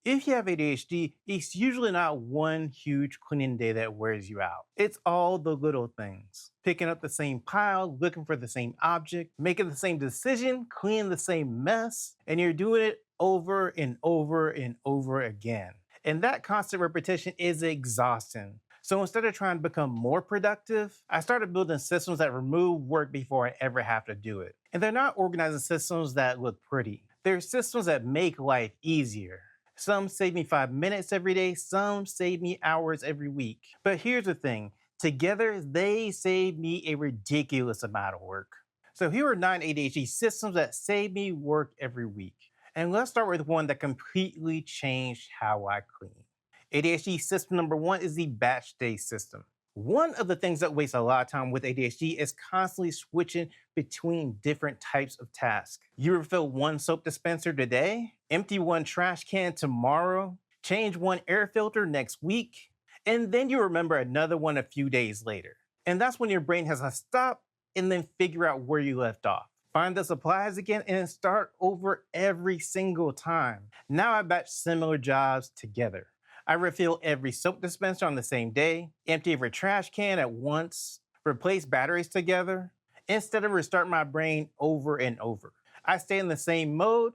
If you have ADHD, it's usually not one huge cleaning day that wears you out. It's all the little things. Picking up the same pile, looking for the same object, making the same decision, cleaning the same mess, and you're doing it over and over and over again. And that constant repetition is exhausting. So instead of trying to become more productive, I started building systems that remove work before I ever have to do it. And they're not organizing systems that look pretty. They're systems that make life easier. Some save me 5 minutes every day, some save me hours every week. But here's the thing, together they save me a ridiculous amount of work. So here are 9 ADHD systems that save me work every week. And let's start with one that completely changed how I clean. ADHD system number one is the batch day system. One of the things that wastes a lot of time with ADHD is constantly switching between different types of tasks. You refill one soap dispenser today, empty one trash can tomorrow, change one air filter next week, and then you remember another one a few days later. And that's when your brain has to stop and then figure out where you left off. Find the supplies again and start over every single time. Now I batch similar jobs together. I refill every soap dispenser on the same day, empty every trash can at once, replace batteries together, instead of restarting my brain over and over. I stay in the same mode,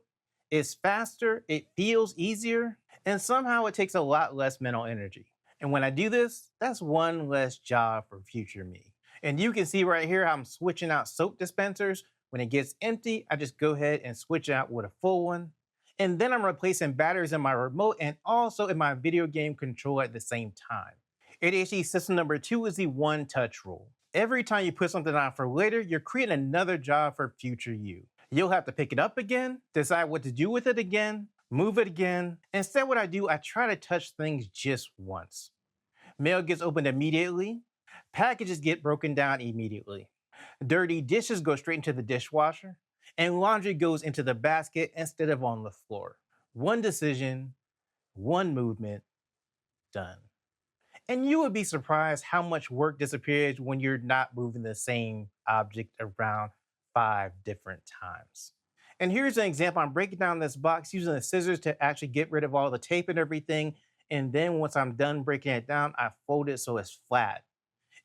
it's faster, it feels easier, and somehow it takes a lot less mental energy. And when I do this, that's one less job for future me. And you can see right here how I'm switching out soap dispensers. When it gets empty, I just go ahead and switch out with a full one. And then I'm replacing batteries in my remote and also in my video game controller at the same time. ADHD system number two is the one touch rule. Every time you put something on for later, you're creating another job for future you. You'll have to pick it up again, decide what to do with it again, move it again. Instead, what I do, I try to touch things just once. Mail gets opened immediately. Packages get broken down immediately. Dirty dishes go straight into the dishwasher, and laundry goes into the basket instead of on the floor. One decision, one movement, done. And you would be surprised how much work disappears when you're not moving the same object around 5 different times. And here's an example. I'm breaking down this box using the scissors to actually get rid of all the tape and everything. And then once I'm done breaking it down, I fold it so it's flat.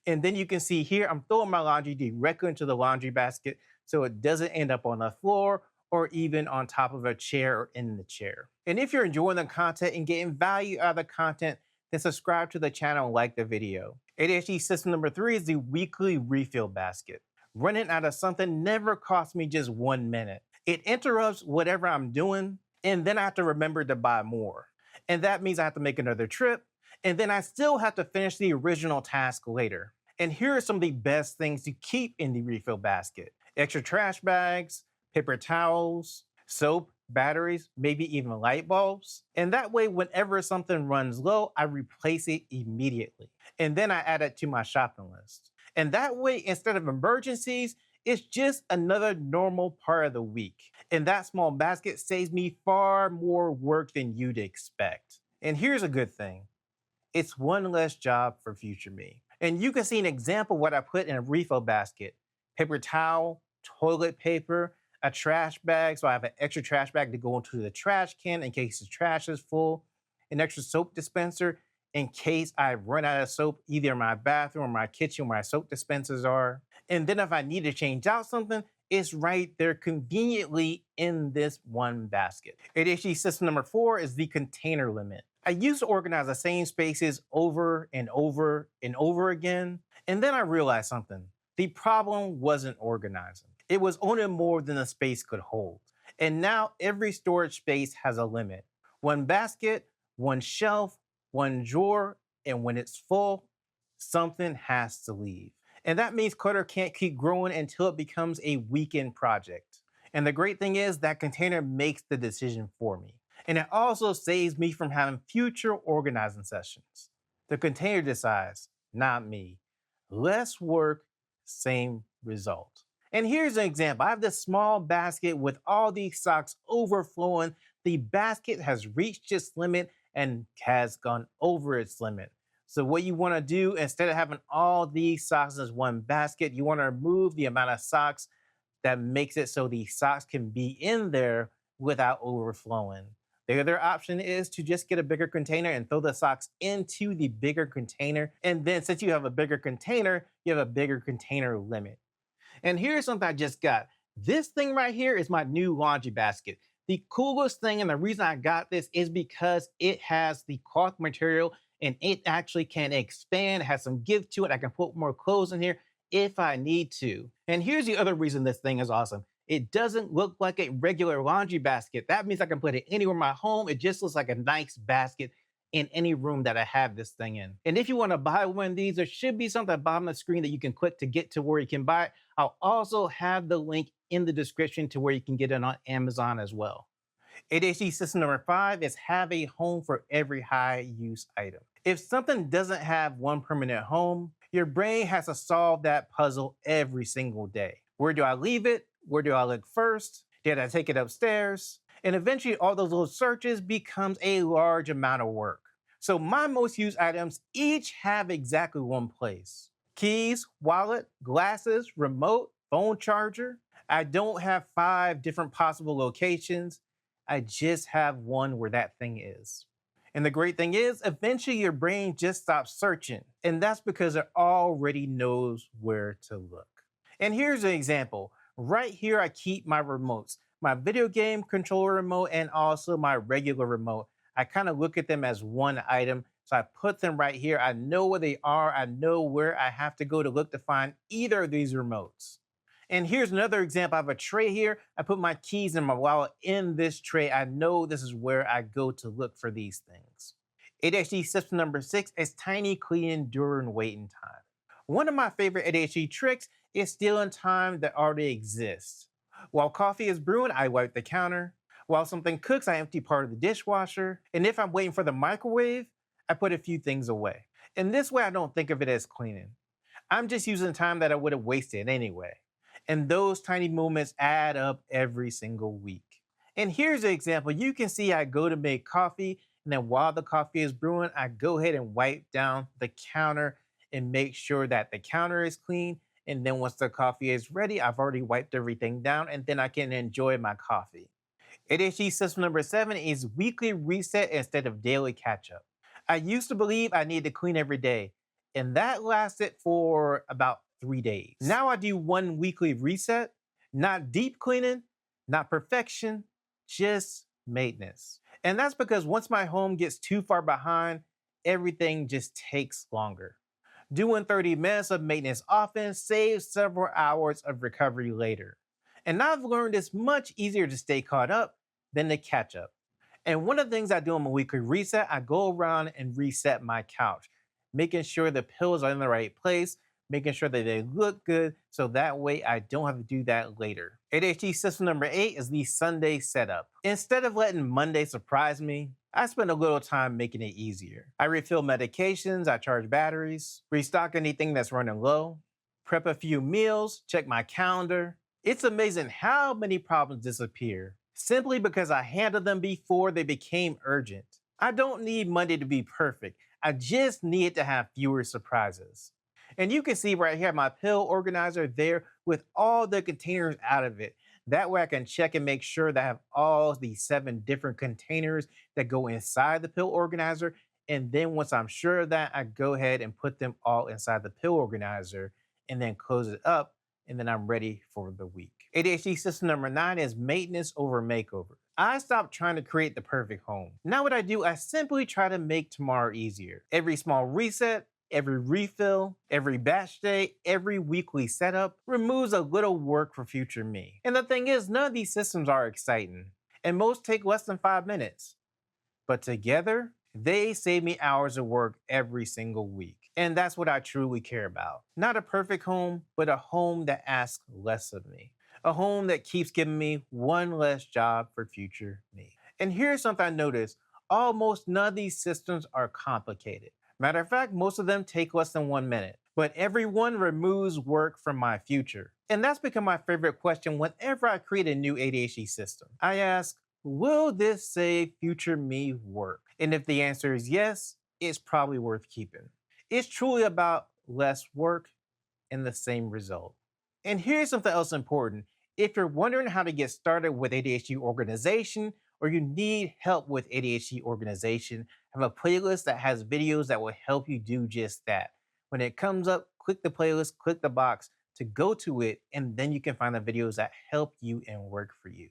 And then you can see here, I'm throwing my laundry directly into the laundry basket so it doesn't end up on the floor or even on top of a chair or in the chair. And if you're enjoying the content and getting value out of the content, then subscribe to the channel and like the video. ADHD system number three is the weekly refill basket. Running out of something never costs me just 1 minute. It interrupts whatever I'm doing, and then I have to remember to buy more. And that means I have to make another trip, and then I still have to finish the original task later. And here are some of the best things to keep in the refill basket: extra trash bags, paper towels, soap, batteries, maybe even light bulbs. And that way, whenever something runs low, I replace it immediately. And then I add it to my shopping list. And that way, instead of emergencies, it's just another normal part of the week. And that small basket saves me far more work than you'd expect. And here's a good thing. It's one less job for future me. And you can see an example of what I put in a refill basket: paper towel, toilet paper, a trash bag, so I have an extra trash bag to go into the trash can in case the trash is full, an extra soap dispenser in case I run out of soap either in my bathroom or my kitchen where my soap dispensers are. And then if I need to change out something, it's right there conveniently in this one basket. ADHD system number four is the container limit. I used to organize the same spaces over and over and over again, and then I realized something. The problem wasn't organizing. It was owning more than the space could hold. And now every storage space has a limit. One basket, one shelf, one drawer, and when it's full, something has to leave. And that means clutter can't keep growing until it becomes a weekend project. And the great thing is that container makes the decision for me. And it also saves me from having future organizing sessions. The container decides, not me. Less work, same result. And here's an example. I have this small basket with all these socks overflowing. The basket has reached its limit and has gone over its limit. So what you want to do, instead of having all these socks in one basket, you want to remove the amount of socks that makes it so the socks can be in there without overflowing. The other option is to just get a bigger container and throw the socks into the bigger container. And then since you have a bigger container, you have a bigger container limit. And here's something I just got. This thing right here is my new laundry basket. The coolest thing and the reason I got this is because it has the cloth material and it actually can expand, has some give to it. I can put more clothes in here if I need to. And here's the other reason this thing is awesome. It doesn't look like a regular laundry basket. That means I can put it anywhere in my home. It just looks like a nice basket in any room that I have this thing in. And if you want to buy one of these, there should be something at the bottom of the screen that you can click to get to where you can buy it. I'll also have the link in the description to where you can get it on Amazon as well. ADHD system number 5 is have a home for every high use item. If something doesn't have one permanent home, your brain has to solve that puzzle every single day. Where do I leave it? Where do I look first? Did I take it upstairs? And eventually all those little searches becomes a large amount of work. So my most used items each have exactly one place. Keys, wallet, glasses, remote, phone charger. I don't have 5 different possible locations. I just have one where that thing is. And the great thing is, eventually your brain just stops searching. And that's because it already knows where to look. And here's an example. Right here, I keep my remotes, my video game controller remote and also my regular remote. I kind of look at them as one item. So I put them right here. I know where they are. I know where I have to go to look to find either of these remotes. And here's another example. I have a tray here. I put my keys and my wallet in this tray. I know this is where I go to look for these things. ADHD system number 6 is tiny cleaning during waiting time. One of my favorite ADHD tricks is stealing time that already exists. While coffee is brewing, I wipe the counter. While something cooks, I empty part of the dishwasher. And if I'm waiting for the microwave, I put a few things away. And this way, I don't think of it as cleaning. I'm just using time that I would have wasted anyway. And those tiny moments add up every single week. And here's an example. You can see I go to make coffee, and then while the coffee is brewing, I go ahead and wipe down the counter and make sure that the counter is clean. And then once the coffee is ready, I've already wiped everything down, and then I can enjoy my coffee. ADHD system number 7 is weekly reset instead of daily catch up. I used to believe I needed to clean every day, and that lasted for about 3 days. Now I do one weekly reset, not deep cleaning, not perfection, just maintenance. And that's because once my home gets too far behind, everything just takes longer. Doing 30 minutes of maintenance often saves several hours of recovery later. And I've learned it's much easier to stay caught up than to catch up. And one of the things I do on my weekly reset, I go around and reset my couch, making sure the pillows are in the right place, making sure that they look good, so that way I don't have to do that later. ADHD system number 8 is the Sunday setup. Instead of letting Monday surprise me, I spend a little time making it easier. I refill medications, I charge batteries, restock anything that's running low, prep a few meals, check my calendar. It's amazing how many problems disappear simply because I handled them before they became urgent. I don't need Monday to be perfect. I just need it to have fewer surprises. And you can see right here my pill organizer there with all the containers out of it. That way I can check and make sure that I have all the 7 different containers that go inside the pill organizer. And then once I'm sure of that, I go ahead and put them all inside the pill organizer and then close it up. And then I'm ready for the week. ADHD system number 9 is maintenance over makeover. I stopped trying to create the perfect home. Now what I do, I simply try to make tomorrow easier. Every small reset, every refill, every batch day, every weekly setup removes a little work for future me. And the thing is, none of these systems are exciting, and most take less than 5 minutes. But together, they save me hours of work every single week. And that's what I truly care about. Not a perfect home, but a home that asks less of me. A home that keeps giving me one less job for future me. And here's something I noticed. Almost none of these systems are complicated. Matter of fact, most of them take less than 1 minute. But every one removes work from my future. And that's become my favorite question whenever I create a new ADHD system. I ask, will this save future me work? And if the answer is yes, it's probably worth keeping. It's truly about less work and the same result. And here's something else important. If you're wondering how to get started with ADHD organization, or you need help with ADHD organization, I have a playlist that has videos that will help you do just that. When it comes up, click the playlist, click the box to go to it, and then you can find the videos that help you and work for you.